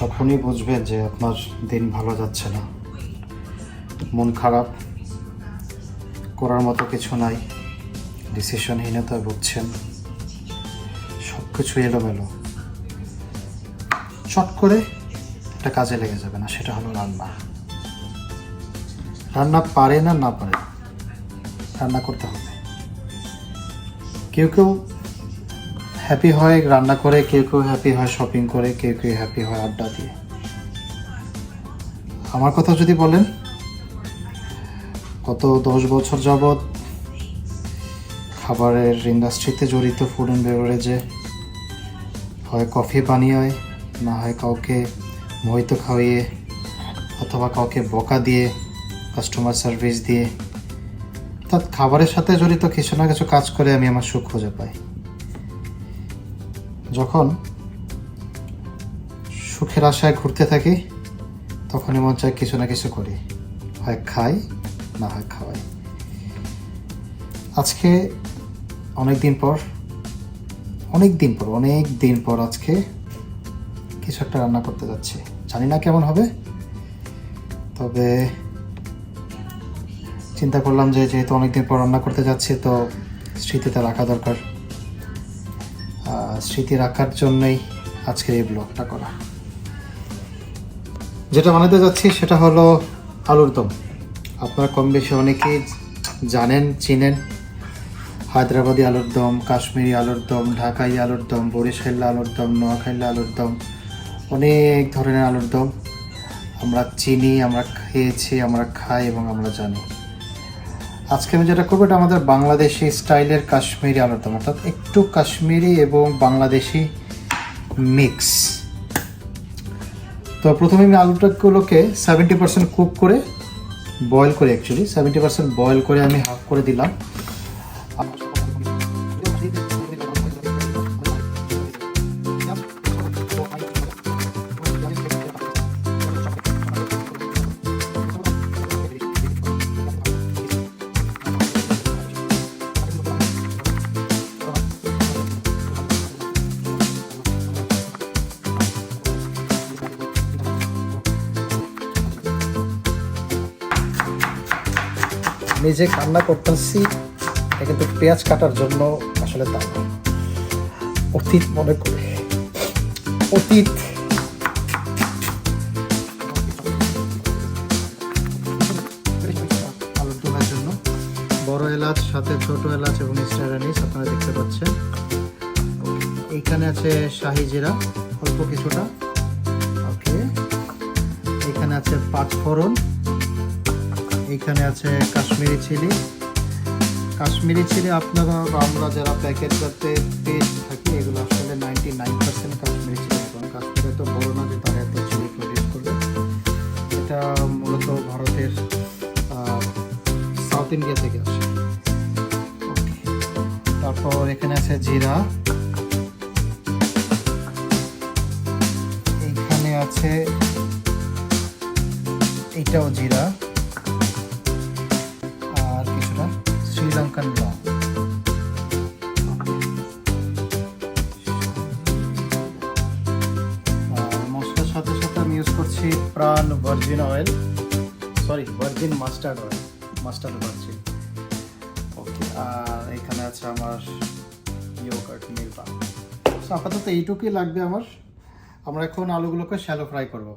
যখনই বুঝবেন যে আপনার দিন ভালো যাচ্ছে না, মন খারাপ, করার মতো কিছু নাই, ডিসিশনহীনতায় ভুগছেন, সব কিছু এলোমেলো, চট করে একটা কাজে লেগে যাবে না, সেটা হলো রান্না। রান্না পারেন আর না পারেন, রান্না করতে হবে। কেউ কেউ হ্যাপি হয় রান্না করে, কেউ কেউ হ্যাপি হয় শপিং করে, কেউ কেউ হ্যাপি হয় আড্ডা দিয়ে। আমার কথা যদি বলেন, গত 10 বছর যাবৎ খাবারের ইন্ডাস্ট্রিতে জড়িত, ফুড অ্যান্ড বেভারেজে, হয় কফি বানিয়ে, না হয় কাউকে মোহিত খাওয়িয়ে, অথবা কাউকে বকা দিয়ে, কাস্টমার সার্ভিস দিয়ে, অর্থাৎ খাবারের সাথে জড়িত কিছু না কিছু কাজ করে আমি আমার সুখ খুঁজে পাই। যখন সুখের আশায় ঘুরতে থাকি, তখনই মন চায় কিছু না কিছু করি, হয় খাই না হয় খাওয়াই। আজকে অনেক দিন পর আজকে কিছু একটা রান্না করতে যাচ্ছি। জানি না কেমন হবে, তবে চিন্তা করলাম যে যেহেতু অনেকদিন পর রান্না করতে যাচ্ছি, তো স্মৃতিতে রাখা দরকার। স্মৃতি রাখার জন্যই আজকের এই ব্লগটা করা। যেটা বানাতে যাচ্ছি সেটা হলো আলুর দম। আপনারা কম বেশি অনেকেই জানেন, চিনেন। হায়দ্রাবাদি আলুর দম, কাশ্মীরি আলুর দম, ঢাকাই আলুর দম, বরিশাল আলুর দম, নোয়াখালী আলুর দম, অনেক ধরনের আলুর দম আমরা চিনি, আমরা খেয়েছি, আমরা খাই এবং আমরা জানি। আজকে আমি যেটা করবো, এটা আমাদের বাংলাদেশি স্টাইলের কাশ্মীরি আলুর দম, অর্থাৎ একটু কাশ্মীরি এবং বাংলাদেশি মিক্স। তো প্রথমে আমি আলুটাগুলোকে 70% কুক করে, বয়েল করে, অ্যাকচুয়ালি 70% বয়েল করে আমি হাফ করে দিলাম। আমি যে কান্না করতেছি, এটা কিন্তু পেঁয়াজ কাটার জন্য আসলে তা না, অতীত মনে করে, অতীত। আলুর দমের জন্য বড় এলাচ, সাথে ছোট এলাচ এবং স্টার অ্যানিস আপনারা দেখতে পাচ্ছেন। এইখানে আছে শাহি জিরা অল্প কিছুটা, ওকে। এখানে আছে 5 ফোড়ন, এইখানে আছে কাশ্মীরি চিলি। আপনারা বা আমরা যারা প্যাকেট যাতে পেস্ট থাকি, এগুলো আসলে 99% কাশ্মীরি চিলি। কারণ কাশ্মীরে তো বড় না যে তারা এত চিলি প্রডিউস করবে। এটা মূলত ভারতের সাউথ ইন্ডিয়া থেকে আসে। তারপর এখানে আছে জিরা, এইখানে আছে এইটাও জিরা, শ্রীলঙ্কান লং। মশলার সাথে সাথে আমি ইউজ করছি প্রাণ ভার্জিন মাস্টার্ড ভার্জিন, ওকে। আর এখানে আছে আমার ইয়োগার্ট মিল্ক। আপাতত এইটুকুই লাগবে আমার। আমরা এখন আলুগুলোকে শ্যালো ফ্রাই করব।